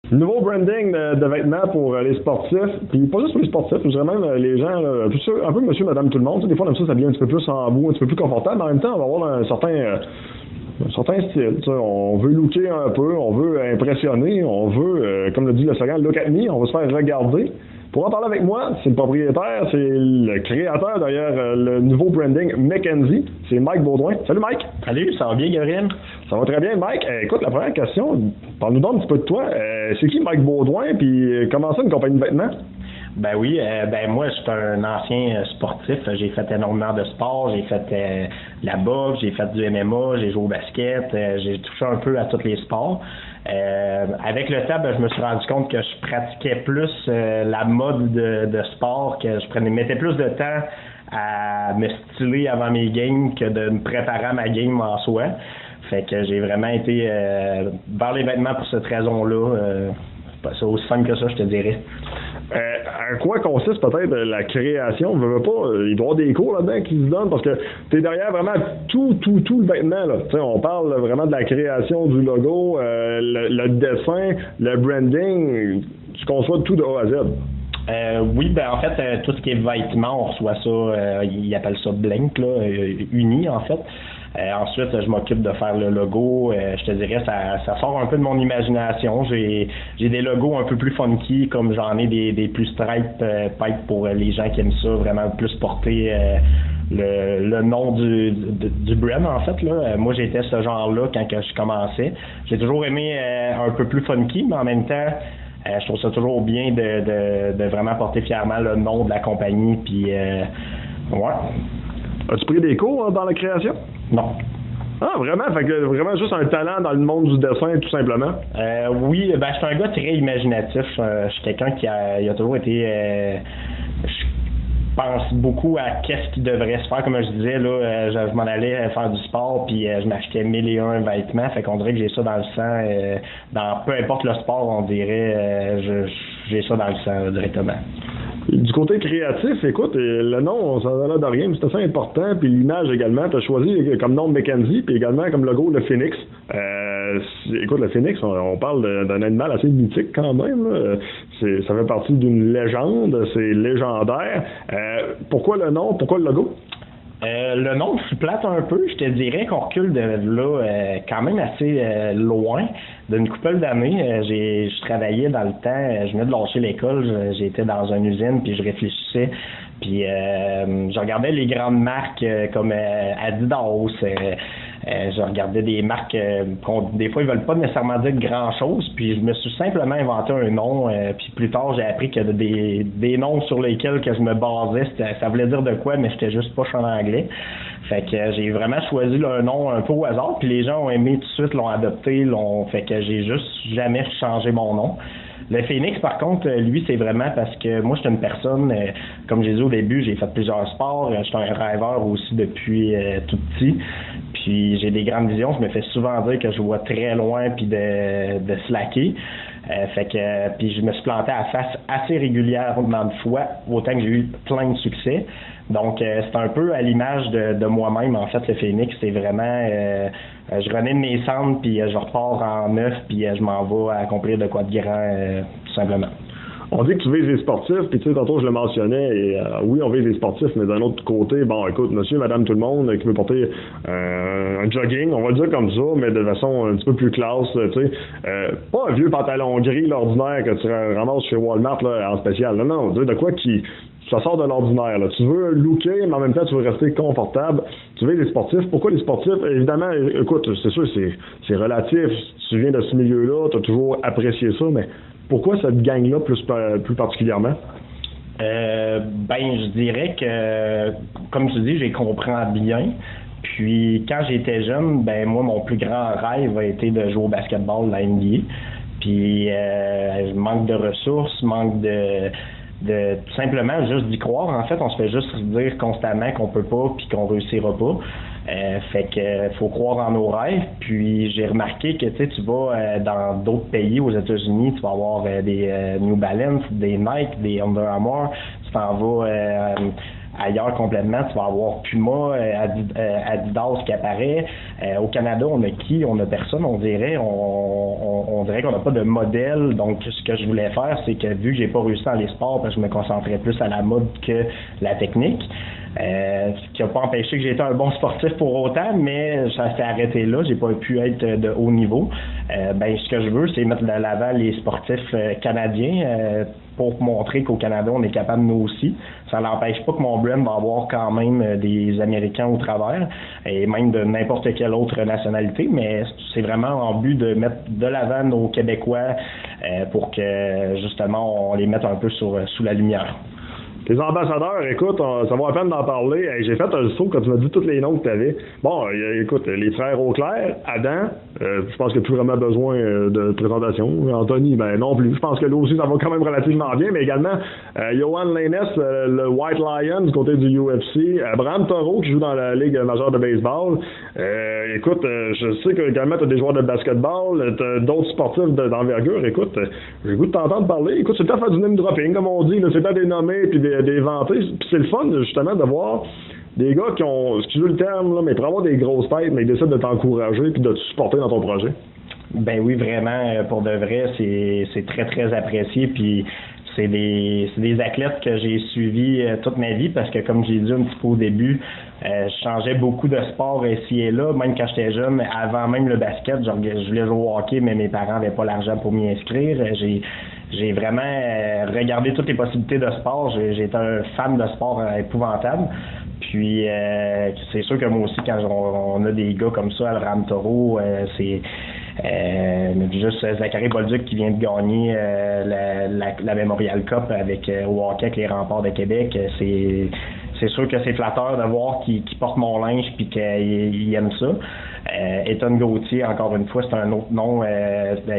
Nouveau branding de vêtements pour les sportifs, puis pas juste pour les sportifs, je dirais même les gens, un peu monsieur, madame, tout le monde. Des fois, on aime ça s'habiller un petit peu plus en bout, un petit peu plus confortable, mais en même temps, on va avoir un certain style. On veut looker un peu, on veut impressionner, on veut, comme le dit le slogan, look at me, on va se faire regarder. Pour en parler avec moi, c'est le propriétaire, c'est le créateur derrière le nouveau branding McKenzie, c'est Mike Baudouin. Salut Mike! Salut, ça va bien Gabriel? Ça va très bien Mike. Écoute, la première question, parle-nous donc un petit peu de toi. C'est qui Mike Baudouin, puis comment ça une compagnie de vêtements? Ben oui, moi je suis un ancien sportif, j'ai fait énormément de sport, j'ai fait la boxe, j'ai fait du MMA, j'ai joué au basket, j'ai touché un peu à tous les sports. Avec le temps, je me suis rendu compte que je pratiquais plus la mode de sport, que je mettais plus de temps à me styler avant mes games que de me préparer à ma game en soi. Fait que j'ai vraiment été vers les vêtements pour cette raison-là. C'est aussi simple que ça, je te dirais. À quoi consiste peut-être la création? Il doit y avoir des cours là-dedans qui se donnent parce que tu es derrière vraiment tout le vêtement. Là. On parle vraiment de la création du logo, le dessin, le branding. Tu conçois tout de A à Z. Oui, en fait, tout ce qui est vêtements, on reçoit ça, ils appellent ça Blink, là, uni en fait. Ensuite, je m'occupe de faire le logo. Je te dirais, ça sort un peu de mon imagination. J'ai des logos un peu plus funky, comme j'en ai des plus stripe pipe pour les gens qui aiment ça, vraiment plus porter le nom du brand, en fait. Là. Moi, j'étais ce genre-là quand je commençais. J'ai toujours aimé un peu plus funky, mais en même temps, je trouve ça toujours bien de vraiment porter fièrement le nom de la compagnie. Puis, ouais. As-tu pris des cours dans la création? Non. Ah, vraiment? Fait que vraiment juste un talent dans le monde du dessin, tout simplement? Oui, je suis un gars très imaginatif. Je suis quelqu'un qui a toujours été... je pense beaucoup à qu'est-ce qui devrait se faire. Comme je disais, là, je m'en allais faire du sport, puis je m'achetais 1001 vêtements. Fait qu'on dirait que j'ai ça dans le sang. Dans peu importe le sport, on dirait j'ai ça dans le sang directement. Du côté créatif, écoute, le nom, ça n'a l'air de rien, mais c'est assez important, puis l'image également. Tu as choisi comme nom de McKenzie, puis également comme logo le phénix. Écoute, le phénix, on parle d'un animal assez mythique quand même. Là. Ça fait partie d'une légende, c'est légendaire. Pourquoi le nom, pourquoi le logo? Le nom, je suis plate un peu. Je te dirais qu'on recule de là quand même assez loin. D'une couple d'années, je travaillais dans le temps, je venais de lâcher l'école, j'étais dans une usine, puis je réfléchissais. Puis je regardais les grandes marques comme Adidas, je regardais des marques des fois ils veulent pas nécessairement dire grand-chose, puis je me suis simplement inventé un nom, puis plus tard j'ai appris qu'il y a des noms sur lesquels que je me basais, ça voulait dire de quoi, mais j'étais juste pas en anglais. Fait que j'ai vraiment choisi un nom un peu au hasard, puis les gens ont aimé tout de suite, l'ont adopté, fait que j'ai juste jamais changé mon nom. Le phénix, par contre, lui, c'est vraiment parce que moi, je suis une personne, comme j'ai dit au début, j'ai fait plusieurs sports, je suis un rêveur aussi depuis tout petit, puis j'ai des grandes visions, je me fais souvent dire que je vois très loin puis de slacker. Puis je me suis planté à la face assez régulièrement de fois, autant que j'ai eu plein de succès. Donc, c'est un peu à l'image de moi-même, en fait, le phénix, c'est vraiment... je renais de mes cendres, puis je repars en neuf, puis je m'en vais à accomplir de quoi de grand, tout simplement. On dit que tu vises les sportifs, puis tu sais, tantôt je le mentionnais, et oui, on vise les sportifs, mais d'un autre côté, bon, écoute, monsieur, madame, tout le monde qui veut porter un jogging, on va le dire comme ça, mais de façon un petit peu plus classe, tu sais, pas un vieux pantalon gris, l'ordinaire, que tu ramasses chez Walmart, là, en spécial, non, de quoi qui... Ça sort de l'ordinaire. Là. Tu veux looker, mais en même temps, tu veux rester confortable. Tu veux les sportifs. Pourquoi les sportifs? Évidemment, écoute, c'est sûr, c'est relatif. Tu viens de ce milieu-là, tu as toujours apprécié ça, mais pourquoi cette gang-là plus particulièrement? Je dirais que, comme tu dis, j'y comprends bien. Puis, quand j'étais jeune, moi, mon plus grand rêve a été de jouer au basketball de la NBA. Puis, manque de ressources, manque de tout simplement juste d'y croire. En fait, on se fait juste dire constamment qu'on peut pas puis qu'on réussira pas. Fait que faut croire en nos rêves. Puis j'ai remarqué que tu vas dans d'autres pays, aux États-Unis, tu vas avoir des New Balance, des Nike, des Under Armour. Tu t'en vas ailleurs complètement. Tu vas avoir Puma, Adidas qui apparaît. Au Canada, on a qui? On a personne, on dirait. On dirait qu'on n'a pas de modèle. Donc, ce que je voulais faire, c'est que vu que j'ai pas réussi dans les sports, parce que je me concentrais plus à la mode que la technique. Ce qui n'a pas empêché que j'ai été un bon sportif pour autant, mais ça s'est arrêté là. J'ai pas pu être de haut niveau. Ce que je veux, c'est mettre de l'avant les sportifs canadiens pour montrer qu'au Canada, on est capable nous aussi. Ça n'empêche pas que mon brand va avoir quand même des Américains au travers et même de n'importe quelle autre nationalité, mais c'est vraiment en but de mettre de l'avant nos Québécois pour que justement on les mette un peu sous la lumière. Les ambassadeurs, écoute, ça vaut la peine d'en parler. Hey, j'ai fait un saut quand tu m'as dit tous les noms que tu avais. Bon, écoute, les frères Auclair, Adam, je pense qu'il n'y a plus vraiment besoin de présentation. Anthony, ben non plus. Je pense que là aussi, ça va quand même relativement bien. Mais également, Johan Lainez, le White Lion du côté du UFC. Bram Toro, qui joue dans la Ligue majeure de baseball. Écoute, je sais que également, tu as des joueurs de basketball, tu as d'autres sportifs d'envergure. Écoute, j'ai le goût de t'entendre parler. Écoute, c'est le temps de faire du name dropping, comme on dit. C'est le temps de les nommer puis des vanter. Puis c'est le fun, justement, de voir des gars qui ont, excusez le terme, là, mais pour avoir des grosses têtes, mais ils décident de t'encourager puis de te supporter dans ton projet. Ben oui, vraiment, pour de vrai, c'est très, très apprécié. Puis c'est des athlètes que j'ai suivis toute ma vie parce que, comme j'ai dit un petit peu au début, je changeais beaucoup de sport ici et là, même quand j'étais jeune, avant même le basket, je voulais jouer au hockey, mais mes parents n'avaient pas l'argent pour m'y inscrire. J'ai vraiment regardé toutes les possibilités de sport. J'ai été un fan de sport épouvantable. Puis c'est sûr que moi aussi, quand on a des gars comme ça, Bram Toro, c'est juste Zachary Bolduc qui vient de gagner la Memorial Cup avec au hockey avec les Remparts de Québec. C'est sûr que c'est flatteur de voir qu'il porte mon linge puis qu'il aime ça. Ethan Gauthier, encore une fois, c'est un autre nom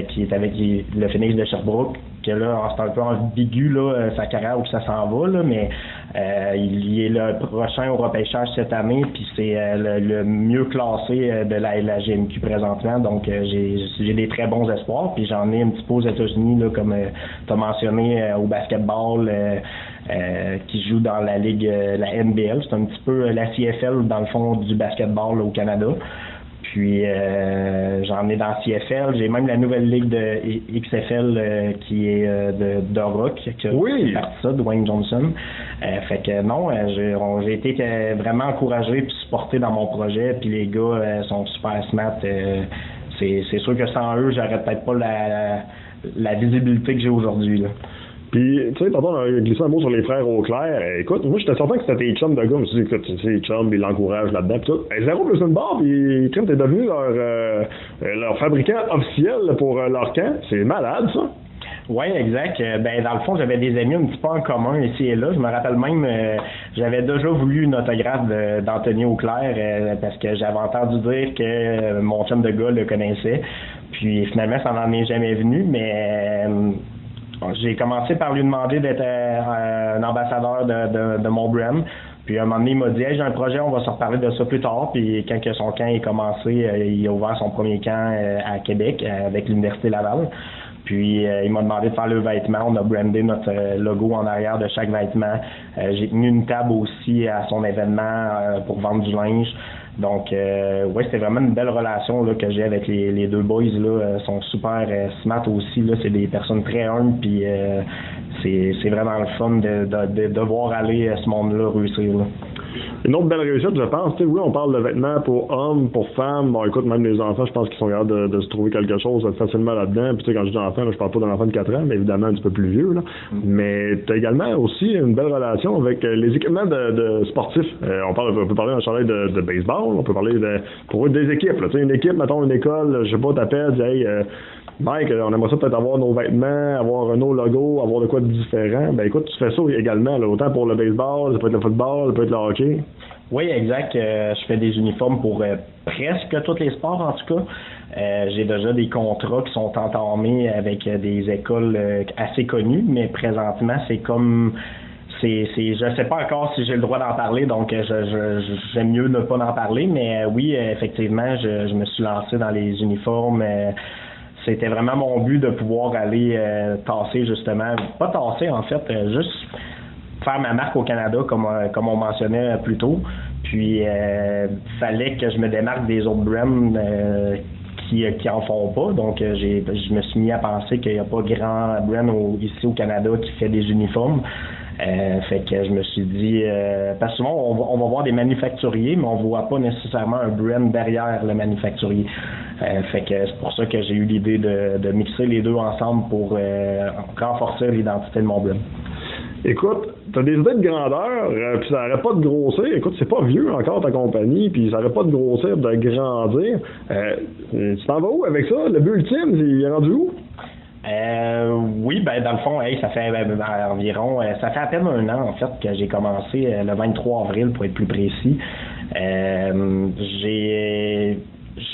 qui est avec le Phoenix de Sherbrooke, que là, c'est un peu ambigu, là, sa carrière où ça s'en va, là, mais il est le prochain au repêchage cette année, puis c'est le mieux classé de la GMQ présentement, donc j'ai des très bons espoirs, puis j'en ai un petit peu aux États-Unis, là, comme tu as mentionné au basketball, qui joue dans la ligue, la NBL, c'est un petit peu la CFL dans le fond du basketball là, au Canada. Puis j'en ai dans CFL, j'ai même la nouvelle ligue de XFL qui est de Rock, qui a parti ça, Dwayne Johnson. Fait que non, j'ai été vraiment encouragé puis supporté dans mon projet, puis les gars sont super smart. C'est sûr que sans eux, j'aurais peut-être pas la visibilité que j'ai aujourd'hui, là. Puis, tu sais, tantôt, on a glissé un mot sur les frères Auclair. Écoute, moi, j'étais certain que c'était tes chums de gars. Je me suis dit, écoute, tu sais, les chums, ils l'encouragent là-dedans. Pis tout. Zéro plus une barre, puis t'es devenu leur fabricant officiel pour leur camp. C'est malade, ça. Oui, exact. Dans le fond, j'avais des amis un petit peu en commun ici et là. Je me rappelle même, j'avais déjà voulu une autographe d'Anthony Auclair parce que j'avais entendu dire que mon chum de gars le connaissait. Puis finalement, ça n'en est jamais venu, mais j'ai commencé par lui demander d'être un ambassadeur de mon brand. Puis à un moment donné, il m'a dit hey, j'ai un projet, on va se reparler de ça plus tard. Puis quand que son camp est commencé, il a ouvert son premier camp à Québec avec l'Université Laval. Puis il m'a demandé de faire le vêtement. On a brandé notre logo en arrière de chaque vêtement. J'ai tenu une table aussi à son événement pour vendre du linge. Donc, c'était vraiment une belle relation là, que j'ai avec les deux boys. Là, sont super smart aussi. Là, c'est des personnes très humbles. Puis c'est vraiment le fun de voir aller ce monde-là réussir. Là. Une autre belle réussite, je pense. Tu sais, oui, on parle de vêtements pour hommes, pour femmes. Bon, écoute, même les enfants, je pense qu'ils sont capables de se trouver quelque chose facilement là-dedans. Puis, tu sais, quand je dis enfant, là, je parle pas d'un enfant de 4 ans, mais évidemment un petit peu plus vieux. Là. Mais tu as également aussi une belle relation avec les équipements de sportifs. On peut parler d'un chandail de baseball, on peut parler pour des équipes. Là. Tu sais, une équipe, mettons une école, je sais pas, t'appelles, dis hey, Mike, on aimerait ça peut-être avoir nos vêtements, avoir nos logos, avoir de quoi de différent. Ben écoute, tu fais ça également, là, autant pour le baseball, ça peut être le football, ça peut être le hockey. Oui, exact. Je fais des uniformes pour presque tous les sports, en tout cas. J'ai déjà des contrats qui sont entamés avec des écoles assez connues, mais présentement, c'est comme... je sais pas encore si j'ai le droit d'en parler, donc j'aime mieux ne pas en parler, mais oui, effectivement, je me suis lancé dans les uniformes. C'était vraiment mon but de pouvoir aller tasser, justement, pas tasser en fait, juste faire ma marque au Canada, comme on mentionnait plus tôt. Puis, fallait que je me démarque des autres brands qui en font pas. Donc, je me suis mis à penser qu'il n'y a pas grand brand ici au Canada qui fait des uniformes. Fait que je me suis dit, parce que souvent on va voir des manufacturiers, mais on voit pas nécessairement un brand derrière le manufacturier. Fait que c'est pour ça que j'ai eu l'idée de mixer les deux ensemble pour renforcer l'identité de mon brand. Écoute, t'as des idées de grandeur, puis ça n'arrête pas de grossir. Écoute, c'est pas vieux encore ta compagnie, puis ça n'arrête pas de grossir, de grandir. Tu t'en vas où avec ça? Le but ultime, il est rendu où? Oui, ben dans le fond, ça fait environ, ça fait à peine un an en fait que j'ai commencé le 23 avril pour être plus précis. Je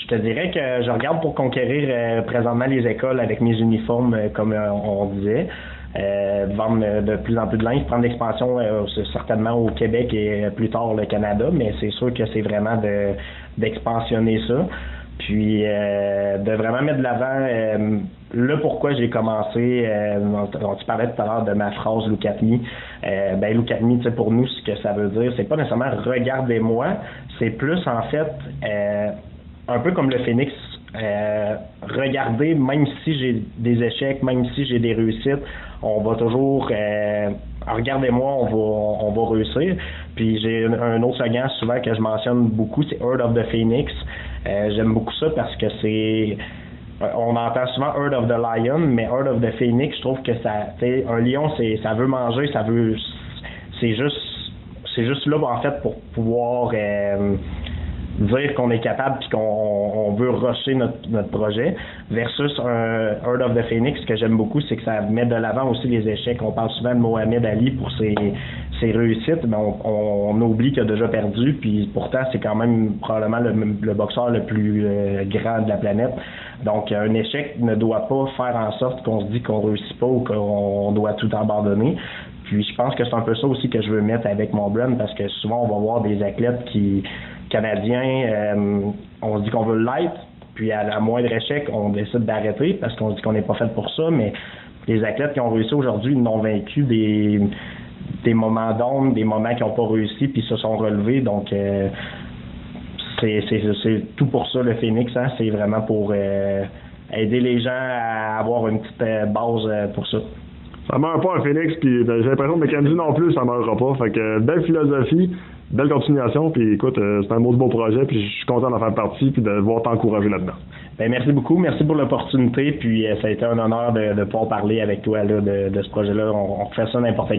te dirais que je regarde pour conquérir présentement les écoles avec mes uniformes, comme on disait. Vendre de plus en plus de linge, prendre l'expansion certainement au Québec et plus tard le Canada, mais c'est sûr que c'est vraiment d'expansionner ça. Puis de vraiment mettre de l'avant le pourquoi j'ai commencé. Tu parlais tout à l'heure de ma phrase Look at me. Look at me, pour nous, ce que ça veut dire, c'est pas nécessairement regardez-moi, c'est plus en fait un peu comme le Phoenix. Regardez, même si j'ai des échecs, même si j'ai des réussites, on va toujours regardez-moi, on va réussir. Puis j'ai un autre slogan souvent que je mentionne beaucoup, c'est Herd of the Phoenix. J'aime beaucoup ça parce que on entend souvent Herd of the Lion, mais Herd of the Phoenix, je trouve que un lion, ça veut manger, c'est juste là en fait pour pouvoir dire qu'on est capable puis qu'on veut rusher notre projet, versus un Herd of the Phoenix. Ce que j'aime beaucoup, c'est que ça met de l'avant aussi les échecs. On parle souvent de Mohamed Ali pour ses réussites, mais on oublie qu'il a déjà perdu, puis pourtant c'est quand même probablement le boxeur le plus grand de la planète. Donc un échec ne doit pas faire en sorte qu'on se dit qu'on réussit pas ou qu'on doit tout abandonner. Puis je pense que c'est un peu ça aussi que je veux mettre avec mon brand, parce que souvent on va voir des athlètes canadiens, on se dit qu'on veut l'être, puis à la moindre échec, on décide d'arrêter parce qu'on se dit qu'on n'est pas fait pour ça, mais les athlètes qui ont réussi aujourd'hui, ils n'ont vaincu des moments d'ombre, des moments qui n'ont pas réussi, puis se sont relevés. Donc c'est tout pour ça le Phoenix, hein, c'est vraiment pour aider les gens à avoir une petite base pour ça. Ça meurt pas un Phoenix, puis j'ai l'impression que Mackenzie non plus, ça meurra pas. Fait que belle philosophie, belle continuation, puis écoute, c'est un beau projet, puis je suis content d'en faire partie, puis de voir t'encourager là-dedans. Merci beaucoup, merci pour l'opportunité, puis ça a été un honneur de pouvoir parler avec toi là, de ce projet-là. On fait ça n'importe quand.